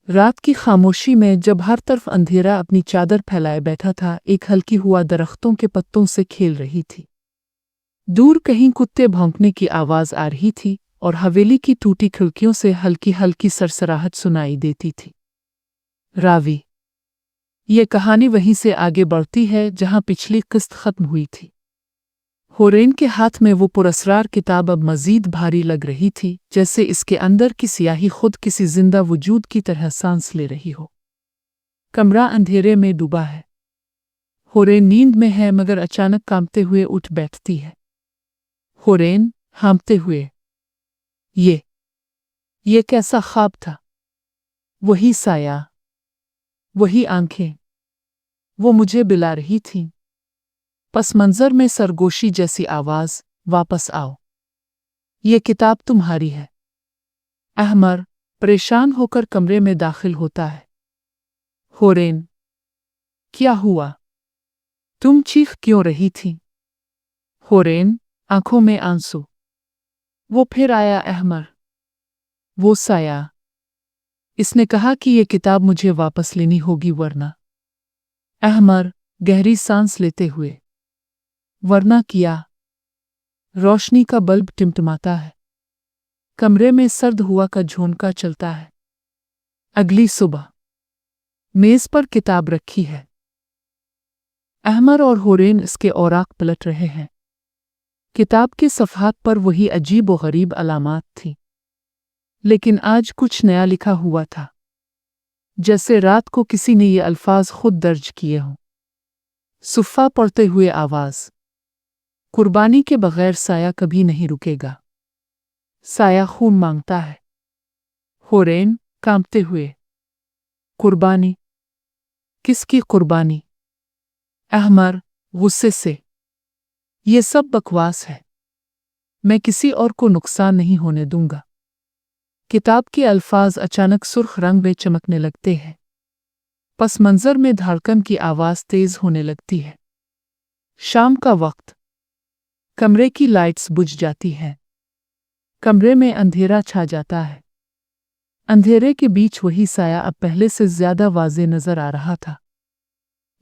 रात की खामोशी में जब हर तरफ अंधेरा अपनी चादर फैलाए बैठा था, एक हल्की हुआ दरख्तों के पत्तों से खेल रही थी। दूर कहीं कुत्ते भौंकने की आवाज आ रही थी और हवेली की टूटी खिड़कियों से हल्की हल्की सरसराहट सुनाई देती थी। रावी। ये कहानी वहीं से आगे बढ़ती है जहां पिछली किस्त खत्म हुई थी। होरेन के हाथ में वो पुरस्कार किताब अब मजीद भारी लग रही थी, जैसे इसके अंदर की स्याही खुद किसी जिंदा वजूद की तरह सांस ले रही हो। कमरा अंधेरे में डूबा है। होरेन नींद में है मगर अचानक कांपते हुए उठ बैठती है। होरेन, हाँफते हुए। ये कैसा ख्वाब था? वही साया, वही आंखें, वो मुझे बुला रही थीं। पस मंजर में सरगोशी जैसी आवाज, वापस आओ। ये किताब तुम्हारी है। अहमर परेशान होकर कमरे में दाखिल होता है। होरेन, क्या हुआ? तुम चीख क्यों रही थी? होरेन, आंखों में आंसू। वो फिर आया अहमर। वो साया। इसने कहा कि ये किताब मुझे वापस लेनी होगी वरना। अहमर गहरी सांस लेते हुए। वरना क्या? रोशनी का बल्ब टिमटिमाता है। कमरे में सर्द हुआ का झोंका चलता है। अगली सुबह मेज पर किताब रखी है। अहमर और होरेन इसके औराक पलट रहे हैं। किताब के सफ़हात पर वही अजीब व गरीब अलामात थी, लेकिन आज कुछ नया लिखा हुआ था, जैसे रात को किसी ने ये अल्फाज खुद दर्ज किए हों। सुफ़ा पढ़ते हुए आवाज़। कुर्बानी के बगैर साया कभी नहीं रुकेगा। साया खून मांगता है। होरेन कांपते हुए। कुर्बानी? किसकी कुर्बानी? अहमर गुस्से से। ये सब बकवास है। मैं किसी और को नुकसान नहीं होने दूंगा। किताब के अल्फाज अचानक सुर्ख रंग में चमकने लगते हैं। पस मंजर में धड़कन की आवाज़ तेज होने लगती है। शाम का वक्त। कमरे की लाइट्स बुझ जाती हैं। कमरे में अंधेरा छा जाता है। अंधेरे के बीच वही साया अब पहले से ज्यादा वाज़े नजर आ रहा था।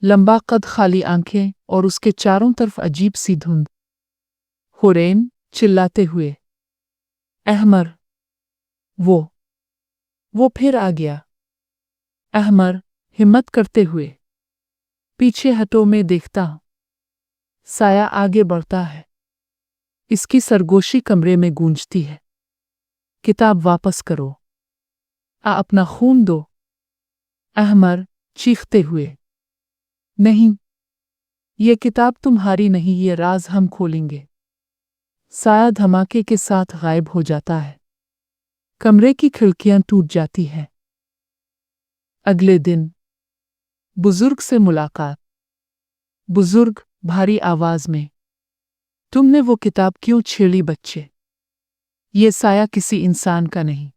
लंबा कद, खाली आंखें और उसके चारों तरफ अजीब सी धुंध। होरेन चिल्लाते हुए। अहमर। वो फिर आ गया। अहमर हिम्मत करते हुए। पीछे हटो, मैं देखता हूं। साया आगे बढ़ता है। इसकी सरगोशी कमरे में गूंजती है। किताब वापस करो। अपना खून दो। अहमर चीखते हुए। नहीं, ये किताब तुम्हारी नहीं, ये राज हम खोलेंगे। साया धमाके के साथ गायब हो जाता है। कमरे की खिड़कियां टूट जाती हैं। अगले दिन बुजुर्ग से मुलाकात। बुजुर्ग भारी आवाज में। तुमने वो किताब क्यों छेड़ी बच्चे? ये साया किसी इंसान का नहीं,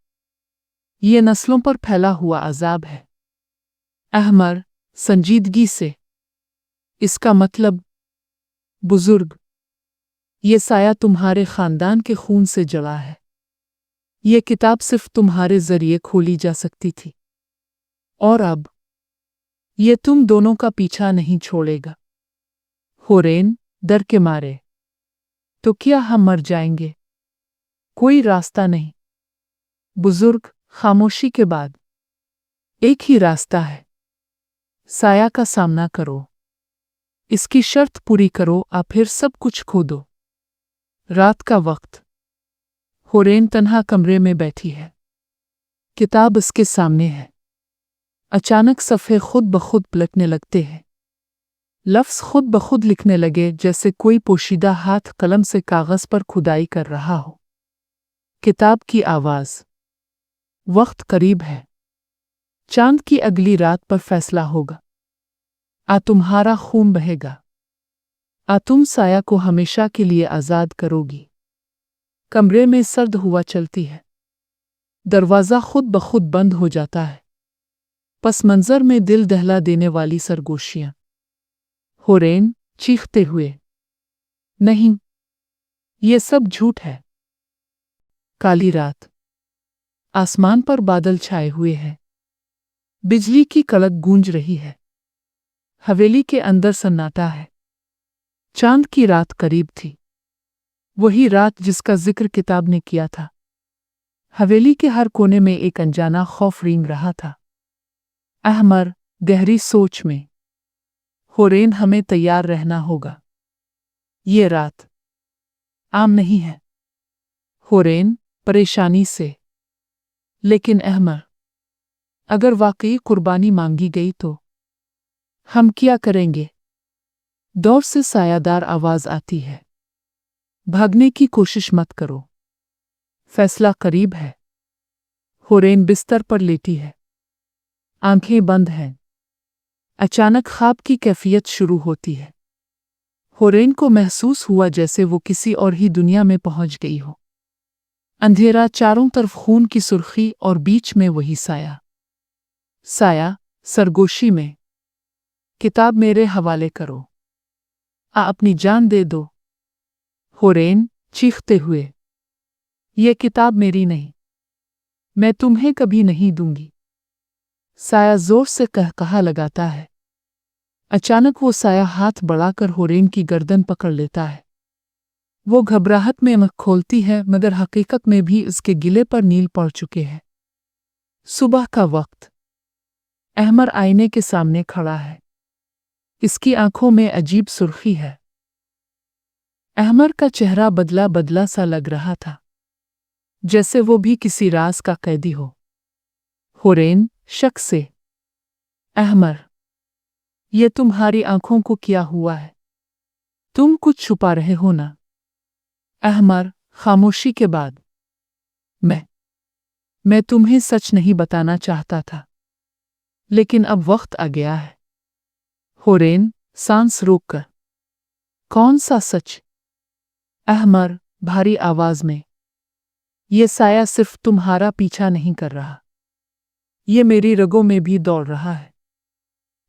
ये नस्लों पर फैला हुआ अजाब है। अहमर संजीदगी से। इसका मतलब? बुजुर्ग, ये साया तुम्हारे खानदान के खून से जड़ा है। ये किताब सिर्फ तुम्हारे जरिए खोली जा सकती थी, और अब ये तुम दोनों का पीछा नहीं छोड़ेगा। होरेन डर के मारे। तो क्या हम मर जाएंगे? कोई रास्ता नहीं। बुजुर्ग खामोशी के बाद। एक ही रास्ता है। साया का सामना करो। इसकी शर्त पूरी करो, फिर सब कुछ खो दो। रात का वक्त। होरेन तन्हा कमरे में बैठी है। किताब इसके सामने है। अचानक सफ़े खुद ब खुद पलटने लगते हैं। लफ्ज़ खुद ब खुद लिखने लगे, जैसे कोई पोशीदा हाथ कलम से कागज़ पर खुदाई कर रहा हो। किताब की आवाज़। वक्त करीब है। चांद की अगली रात पर फैसला होगा। तुम्हारा खून बहेगा। तुम साया को हमेशा के लिए आज़ाद करोगी। कमरे में सर्द हुआ चलती है। दरवाज़ा खुद ब खुद बंद हो जाता है। पस मंजर में दिल दहला देने वाली सरगोशियां। होरेन चीखते हुए। नहीं, ये सब झूठ है। काली रात। आसमान पर बादल छाए हुए हैं। बिजली की कड़क गूंज रही है। हवेली के अंदर सन्नाटा है। चांद की रात करीब थी, वही रात जिसका जिक्र किताब ने किया था। हवेली के हर कोने में एक अनजाना खौफ रेंग रहा था। अहमर गहरी सोच में, होरेन हमें तैयार रहना होगा। ये रात आम नहीं है। होरेन परेशानी से, लेकिन अहमर, अगर वाकई कुर्बानी मांगी गई तो हम क्या करेंगे? दौर से सायादार आवाज आती है। भागने की कोशिश मत करो, फैसला करीब है। होरेन बिस्तर पर लेटी है, आंखें बंद हैं। अचानक ख्वाब की कैफियत शुरू होती है। होरेन को महसूस हुआ जैसे वो किसी और ही दुनिया में पहुंच गई हो। अंधेरा, चारों तरफ खून की सुर्खी और बीच में वही साया। साया सरगोशी में, किताब मेरे हवाले करो, अपनी जान दे दो। होरेन चीखते हुए, ये किताब मेरी नहीं, मैं तुम्हें कभी नहीं दूंगी। साया जोर से कहकहा लगाता है। अचानक वो साया हाथ बढ़ाकर होरेन की गर्दन पकड़ लेता है। वो घबराहट में आँख खोलती है, मगर हकीकत में भी उसके गिले पर नील पड़ चुके हैं। सुबह का वक्त। अहमर आईने के सामने खड़ा है। इसकी आंखों में अजीब सुर्खी है। अहमर का चेहरा बदला बदला सा लग रहा था, जैसे वो भी किसी राज का कैदी हो। होरेन शक से, अहमर, ये तुम्हारी आंखों को क्या हुआ है? तुम कुछ छुपा रहे हो ना? अहमर खामोशी के बाद, मैं तुम्हें सच नहीं बताना चाहता था, लेकिन अब वक्त आ गया है। होरेन सांस रोककर, कौन सा सच? अहमर भारी आवाज में, ये साया सिर्फ तुम्हारा पीछा नहीं कर रहा, ये मेरी रगों में भी दौड़ रहा है।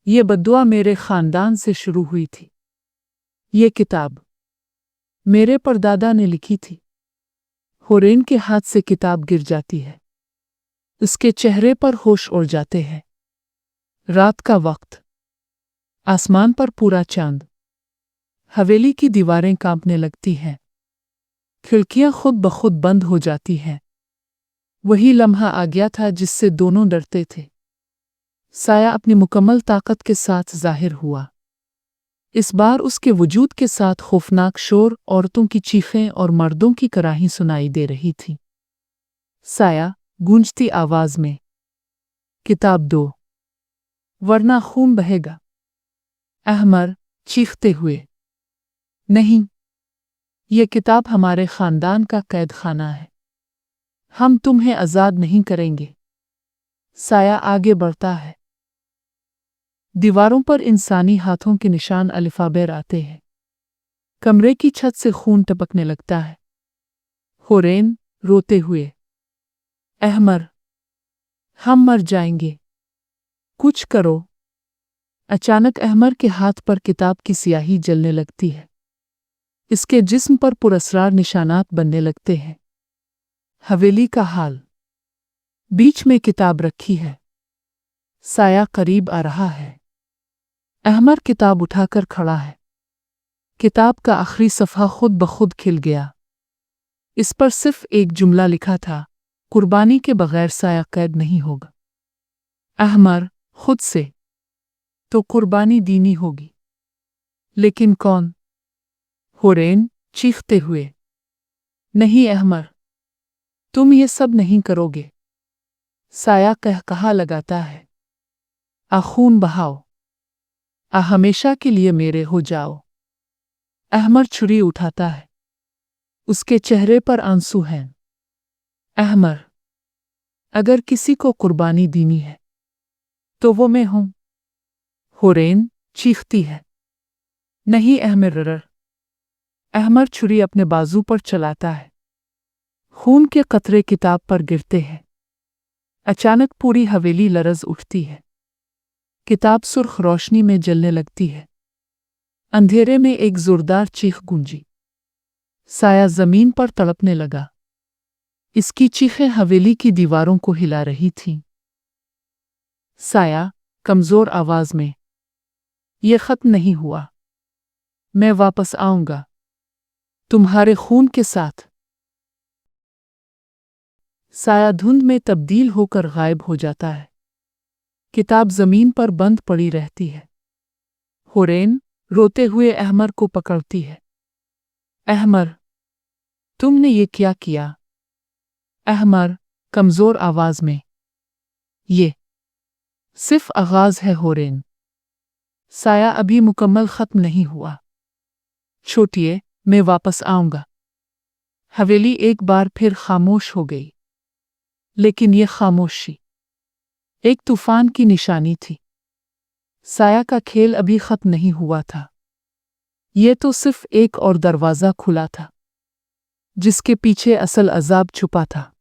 ये बद्दुआ मेरे खानदान से शुरू हुई थी। ये किताब मेरे परदादा ने लिखी थी। होरेन के हाथ से किताब गिर जाती है। उसके चेहरे पर होश उड़ जाते हैं। रात का वक्त। आसमान पर पूरा चांद। हवेली की दीवारें कांपने लगती हैं। खिड़कियां खुद ब खुद बंद हो जाती हैं। वही लम्हा आ गया था जिससे दोनों डरते थे। साया अपनी मुकम्मल ताकत के साथ जाहिर हुआ। इस बार उसके वजूद के साथ खौफनाक शोर, औरतों की चीखें और मर्दों की कराही सुनाई दे रही थी। साया गूंजती आवाज में, किताब दो, वरना खून बहेगा। अहमर चीखते हुए, नहीं, ये किताब हमारे खानदान का कैद खाना है। हम तुम्हें आज़ाद नहीं करेंगे। साया आगे बढ़ता है। दीवारों पर इंसानी हाथों के निशान अल्फाबेट आते हैं। कमरे की छत से खून टपकने लगता है। होरेन रोते हुए, अहमर, हम मर जाएंगे, कुछ करो। अचानक अहमर के हाथ पर किताब की स्याही जलने लगती है। इसके जिस्म पर पुरस्रार निशानात बनने लगते हैं। हवेली का हाल। बीच में किताब रखी है। साया करीब आ रहा है। अहमर किताब उठाकर खड़ा है। किताब का आखिरी सफ़ा खुद ब खुद खिल गया। इस पर सिर्फ एक जुमला लिखा था, कुर्बानी के बगैर साया कैद नहीं होगा। अहमर खुद से, तो कुर्बानी दीनी होगी, लेकिन कौन? होरेन चीखते हुए, नहीं अहमर, तुम ये सब नहीं करोगे। साया कहकहा लगाता है, खून बहाओ, हमेशा के लिए मेरे हो जाओ। अहमर छुरी उठाता है। उसके चेहरे पर आंसू हैं। अहमर, अगर किसी को कुर्बानी दीनी है तो वो मैं हूं। होरेन चीखती है, नहीं अहमर। अहमर छुरी अपने बाजू पर चलाता है। खून के कतरे किताब पर गिरते हैं। अचानक पूरी हवेली लरज उठती है। किताब सुर्ख रोशनी में जलने लगती है। अंधेरे में एक जोरदार चीख गूंजी। साया जमीन पर तड़पने लगा। इसकी चीखें हवेली की दीवारों को हिला रही थीं। साया कमजोर आवाज में। ये खत्म नहीं हुआ। मैं वापस आऊंगा तुम्हारे खून के साथ। साया धुंध में तब्दील होकर गायब हो जाता है। किताब जमीन पर बंद पड़ी रहती है। हुरैन रोते हुए अहमर को पकड़ती है। अहमर, तुमने ये क्या किया? अहमर कमजोर आवाज में। ये सिर्फ आगाज है हुरैन। साया अभी मुकम्मल खत्म नहीं हुआ। छोटिए, मैं वापस आऊंगा। हवेली एक बार फिर खामोश हो गई। लेकिन ये खामोशी एक तूफान की निशानी थी। साया का खेल अभी खत्म नहीं हुआ था। ये तो सिर्फ एक और दरवाज़ा खुला था, जिसके पीछे असल अजाब छुपा था।